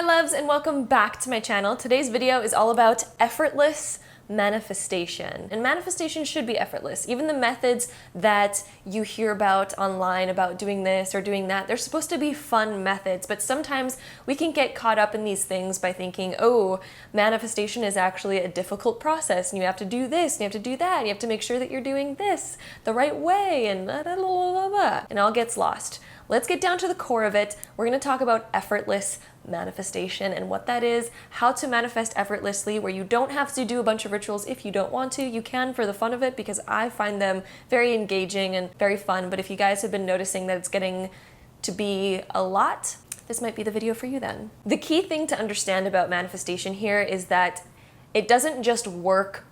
my loves, and welcome back to my channel. Today's video is all about effortless manifestation. And manifestation should be effortless. Even the methods that you hear about online about doing this or doing that, they're supposed to be fun methods, but sometimes we can get caught up in these things by thinking, oh, manifestation is actually a difficult process and you have to do this and you have to do that and you have to make sure that you're doing this the right way and blah, blah, blah, blah, blah. And it all gets lost. Let's get down to the core of it. We're going to talk about effortless manifestation and what that is, how to manifest effortlessly, where you don't have to do a bunch of rituals if you don't want to. You can for the fun of it, because I find them very engaging and very fun. But if you guys have been noticing that it's getting to be a lot, this might be the video for you then. The key thing to understand about manifestation here is that it doesn't just work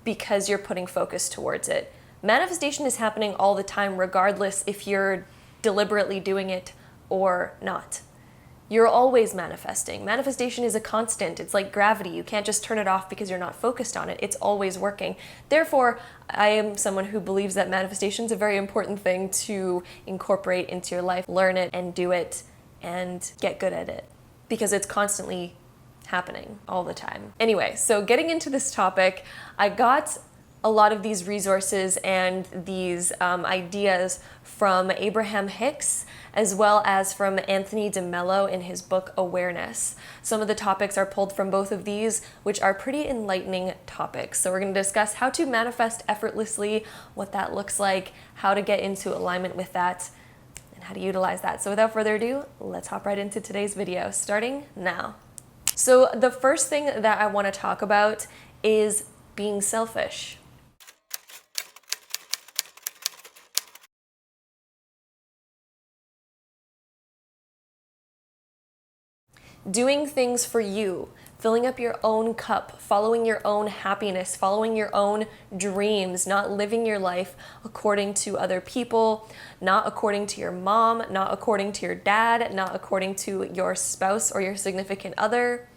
because you're putting focus towards it. Manifestation is happening all the time, regardless if you're deliberately doing it or not. You're always manifesting. Manifestation is a constant. It's like gravity. You can't just turn it off because you're not focused on it. It's always working. Therefore, I am someone who believes that manifestation is a very important thing to incorporate into your life, learn it and do it and get good at it, because it's constantly happening all the time. Anyway, so getting into this topic, I got a lot of these resources and these ideas from Abraham Hicks, as well as from Anthony DeMello in his book Awareness. Some of the topics are pulled from both of these, which are pretty enlightening topics. So we're going to discuss how to manifest effortlessly, what that looks like, how to get into alignment with that, and how to utilize that. So without further ado, let's hop right into today's video, starting now. So the first thing that I want to talk about is being selfish. Doing things for you, filling up your own cup, following your own happiness, following your own dreams, not living your life according to other people, not according to your mom, not according to your dad, not according to your spouse or your significant other.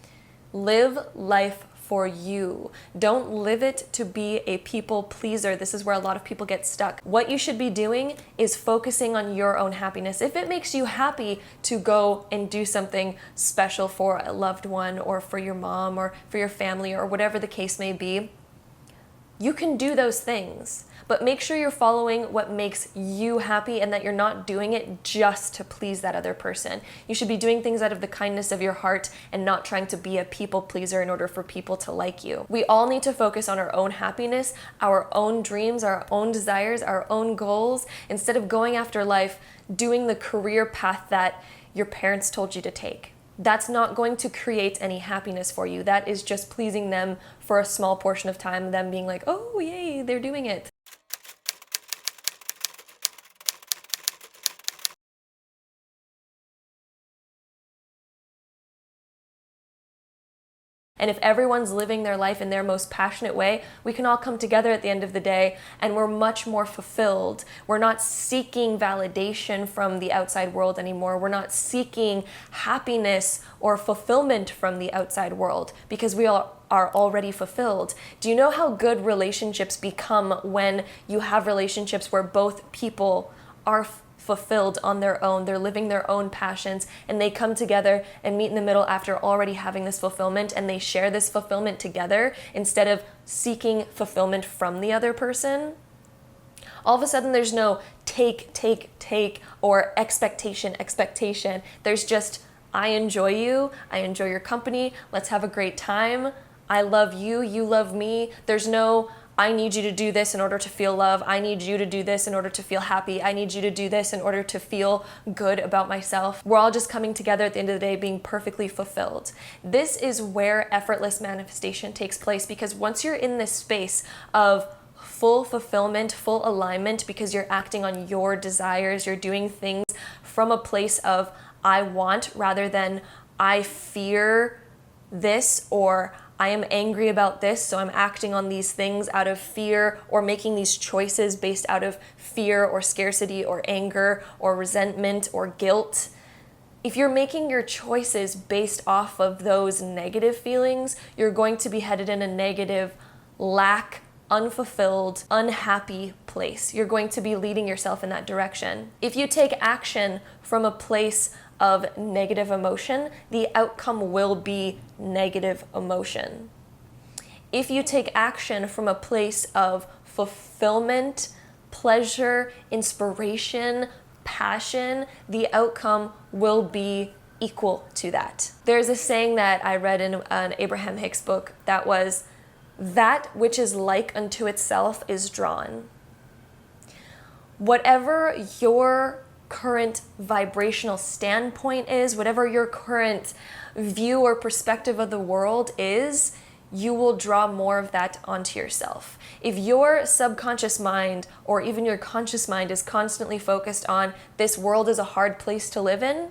Live life for you. Don't live it to be a people pleaser. This is where a lot of people get stuck. What you should be doing is focusing on your own happiness. If it makes you happy to go and do something special for a loved one or for your mom or for your family or whatever the case may be, you can do those things. But make sure you're following what makes you happy and that you're not doing it just to please that other person. You should be doing things out of the kindness of your heart and not trying to be a people pleaser in order for people to like you. We all need to focus on our own happiness, our own dreams, our own desires, our own goals, instead of going after life doing the career path that your parents told you to take. That's not going to create any happiness for you. That is just pleasing them for a small portion of time, them being like, oh, yay, they're doing it. And if everyone's living their life in their most passionate way, we can all come together at the end of the day and we're much more fulfilled. We're not seeking validation from the outside world anymore. We're not seeking happiness or fulfillment from the outside world because we all are already fulfilled. Do you know how good relationships become when you have relationships where both people are fulfilled on their own, they're living their own passions, and they come together and meet in the middle after already having this fulfillment, and they share this fulfillment together instead of seeking fulfillment from the other person? All of a sudden there's no take, or expectation. There's just, I enjoy you, I enjoy your company, let's have a great time, I love you, you love me. There's no, I need you to do this in order to feel love. I need you to do this in order to feel happy. I need you to do this in order to feel good about myself. We're all just coming together at the end of the day being perfectly fulfilled. This is where effortless manifestation takes place, because once you're in this space of full fulfillment, full alignment, because you're acting on your desires, you're doing things from a place of I want rather than I fear this, or I am angry about this, so I'm acting on these things out of fear, or making these choices based out of fear or scarcity or anger or resentment or guilt. If you're making your choices based off of those negative feelings, you're going to be headed in a negative, lack, unfulfilled, unhappy place. You're going to be leading yourself in that direction. If you take action from a place of negative emotion, the outcome will be negative emotion. If you take action from a place of fulfillment, pleasure, inspiration, passion, the outcome will be equal to that. There's a saying that I read in an Abraham Hicks book that was, "That which is like unto itself is drawn." Whatever your current vibrational standpoint is, whatever your current view or perspective of the world is, you will draw more of that onto yourself. If your subconscious mind or even your conscious mind is constantly focused on this world is a hard place to live in,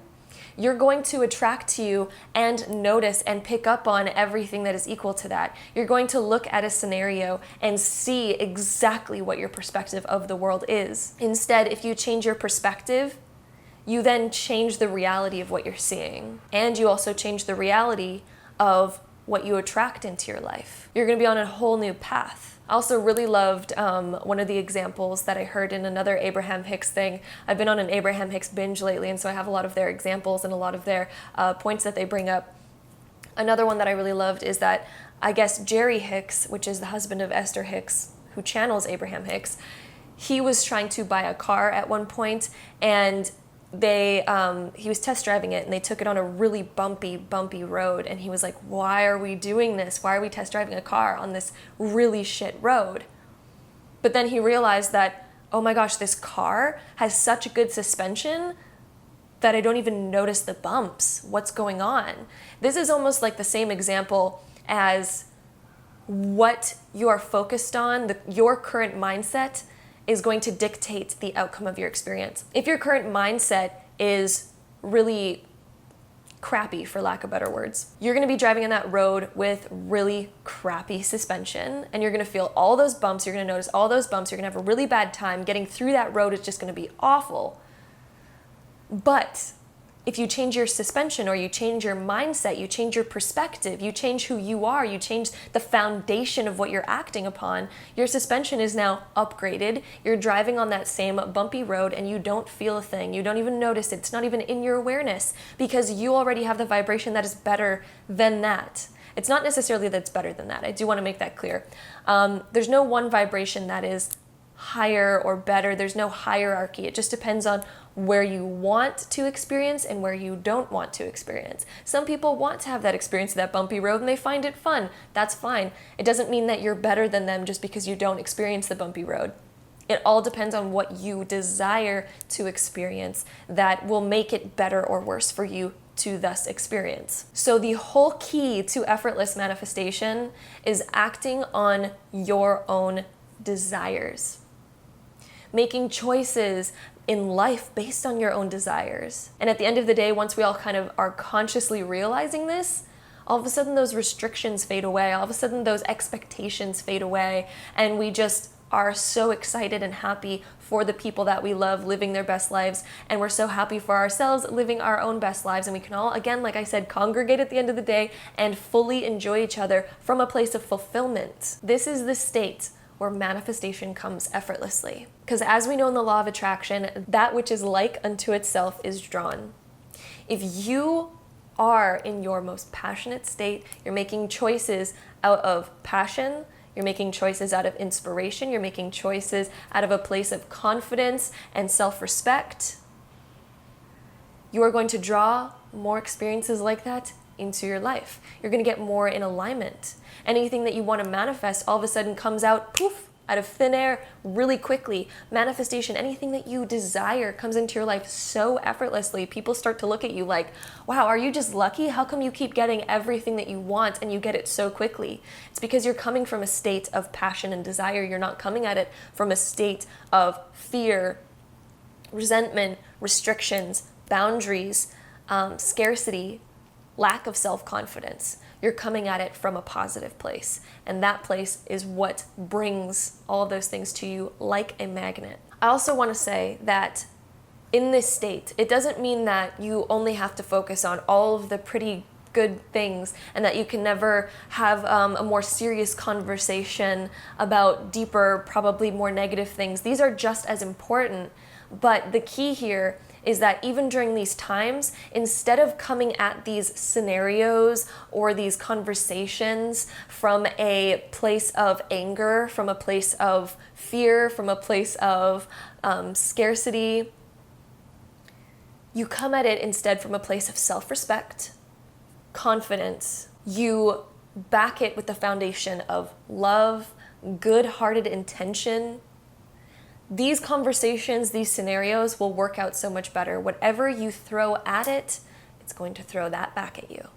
you're going to attract to you and notice and pick up on everything that is equal to that. You're going to look at a scenario and see exactly what your perspective of the world is. Instead, if you change your perspective, you then change the reality of what you're seeing. And you also change the reality of what you attract into your life. You're going to be on a whole new path. I also really loved one of the examples that I heard in another Abraham Hicks thing. I've been on an Abraham Hicks binge lately, and so I have a lot of their examples and a lot of their points that they bring up. Another one that I really loved is that, I guess, Jerry Hicks, which is the husband of Esther Hicks, who channels Abraham Hicks, he was trying to buy a car at one point, and he was test driving it, and they took it on a really bumpy road, and he was like, "Why are we doing this? Why are we test driving a car on this really shit road?" But then he realized that, oh my gosh, this car has such good suspension that I don't even notice the bumps. What's going on? This is almost like the same example as what you are focused on, your current mindset is going to dictate the outcome of your experience. If your current mindset is really crappy, for lack of better words, you're going to be driving on that road with really crappy suspension, and you're going to feel all those bumps, you're going to notice all those bumps, you're going to have a really bad time. Getting through that road is just going to be awful. But if you change your suspension, or you change your mindset, you change your perspective, you change who you are, you change the foundation of what you're acting upon, your suspension is now upgraded. You're driving on that same bumpy road and you don't feel a thing. You don't even notice it. It's not even in your awareness, because you already have the vibration that is better than that. It's not necessarily that it's better than that. I do want to make that clear. There's no one vibration that is higher or better. There's no hierarchy. It just depends on where you want to experience and where you don't want to experience. Some people want to have that experience of that bumpy road and they find it fun. That's fine. It doesn't mean that you're better than them just because you don't experience the bumpy road. It all depends on what you desire to experience that will make it better or worse for you to thus experience. So the whole key to effortless manifestation is acting on your own desires. Making choices in life based on your own desires. And at the end of the day, once we all kind of are consciously realizing this, all of a sudden those restrictions fade away, all of a sudden those expectations fade away, and we just are so excited and happy for the people that we love living their best lives, and we're so happy for ourselves living our own best lives, and we can all, again, like I said, congregate at the end of the day and fully enjoy each other from a place of fulfillment. This is the state where manifestation comes effortlessly. Because as we know in the law of attraction, that which is like unto itself is drawn. If you are in your most passionate state, you're making choices out of passion, you're making choices out of inspiration, you're making choices out of a place of confidence and self-respect, you are going to draw more experiences like that into your life. You're going to get more in alignment. Anything that you want to manifest all of a sudden comes out, poof, out of thin air really quickly. Manifestation, anything that you desire comes into your life so effortlessly. People start to look at you like, wow, are you just lucky? How come you keep getting everything that you want and you get it so quickly? It's because you're coming from a state of passion and desire. You're not coming at it from a state of fear, resentment, restrictions, boundaries, scarcity, lack of self-confidence. You're coming at it from a positive place. And that place is what brings all of those things to you like a magnet. I also want to say that in this state, it doesn't mean that you only have to focus on all of the pretty good things and that you can never have a more serious conversation about deeper, probably more negative things. These are just as important. But the key here is that even during these times, instead of coming at these scenarios or these conversations from a place of anger, from a place of fear, from a place of scarcity, you come at it instead from a place of self-respect, confidence. You back it with the foundation of love, good-hearted intention. These conversations, these scenarios will work out so much better. Whatever you throw at it, it's going to throw that back at you.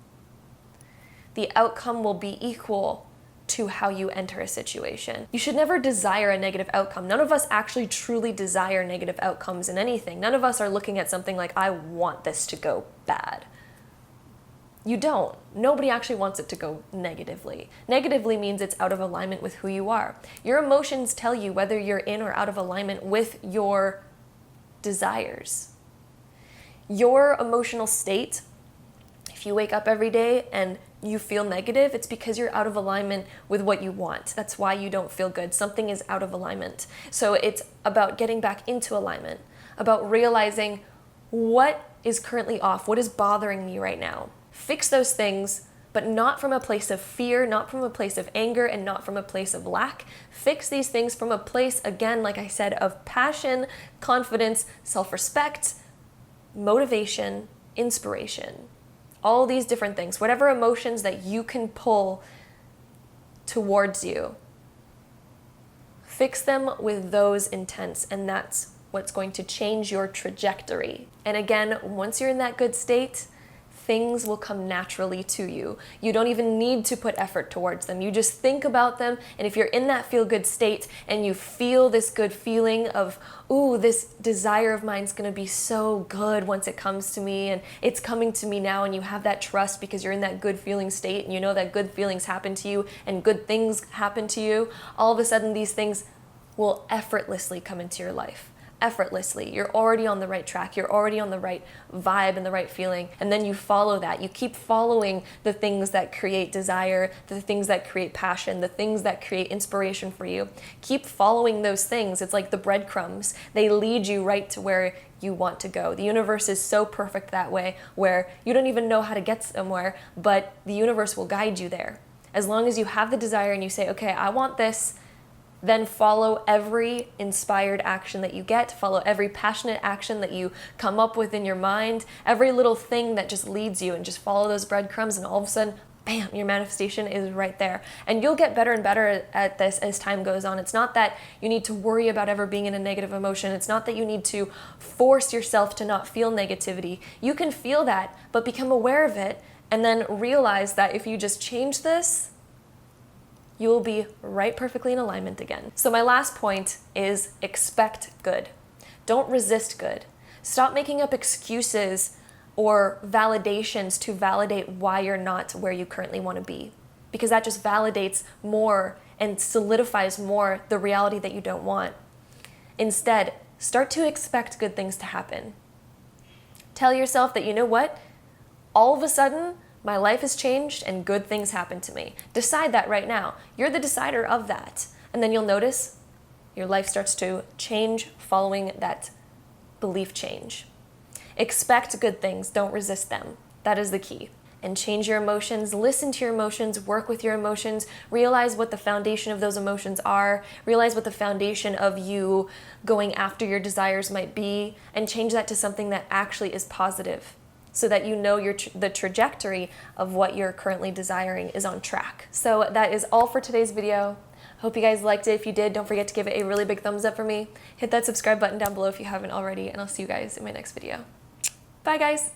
The outcome will be equal to how you enter a situation. You should never desire a negative outcome. None of us actually truly desire negative outcomes in anything. None of us are looking at something like, I want this to go bad. You don't. Nobody actually wants it to go negatively. Negatively means it's out of alignment with who you are. Your emotions tell you whether you're in or out of alignment with your desires. Your emotional state, if you wake up every day and you feel negative, it's because you're out of alignment with what you want. That's why you don't feel good. Something is out of alignment. So it's about getting back into alignment, about realizing what is currently off, what is bothering me right now. Fix those things, but not from a place of fear, not from a place of anger, and not from a place of lack. Fix these things from a place, again, like I said, of passion, confidence, self-respect, motivation, inspiration. All these different things, whatever emotions that you can pull towards you, fix them with those intents, and that's what's going to change your trajectory. And again, once you're in that good state, things will come naturally to you. You don't even need to put effort towards them. You just think about them, and if you're in that feel-good state and you feel this good feeling of, ooh, this desire of mine's gonna be so good once it comes to me, and it's coming to me now, and you have that trust because you're in that good feeling state, and you know that good feelings happen to you and good things happen to you, all of a sudden these things will effortlessly come into your life. Effortlessly. You're already on the right track. You're already on the right vibe and the right feeling. And then you follow that. You keep following the things that create desire, the things that create passion, the things that create inspiration for you. Keep following those things. It's like the breadcrumbs. They lead you right to where you want to go. The universe is so perfect that way, where you don't even know how to get somewhere, but the universe will guide you there. As long as you have the desire and you say, okay, I want this, then follow every inspired action that you get, follow every passionate action that you come up with in your mind, every little thing that just leads you, and just follow those breadcrumbs, and all of a sudden, bam, your manifestation is right there. And you'll get better and better at this as time goes on. It's not that you need to worry about ever being in a negative emotion. It's not that you need to force yourself to not feel negativity. You can feel that, but become aware of it, and then realize that if you just change this, you will be right perfectly in alignment again. So my last point is expect good. Don't resist good. Stop making up excuses or validations to validate why you're not where you currently want to be, because that just validates more and solidifies more the reality that you don't want. Instead, start to expect good things to happen. Tell yourself that, you know what? All of a sudden, my life has changed and good things happen to me. Decide that right now. You're the decider of that. And then you'll notice your life starts to change following that belief change. Expect good things. Don't resist them. That is the key. And change your emotions. Listen to your emotions. Work with your emotions. Realize what the foundation of those emotions are. Realize what the foundation of you going after your desires might be. And change that to something that actually is positive, so that you know the trajectory of what you're currently desiring is on track. So that is all for today's video. Hope you guys liked it. If you did, don't forget to give it a really big thumbs up for me. Hit that subscribe button down below if you haven't already, and I'll see you guys in my next video. Bye guys.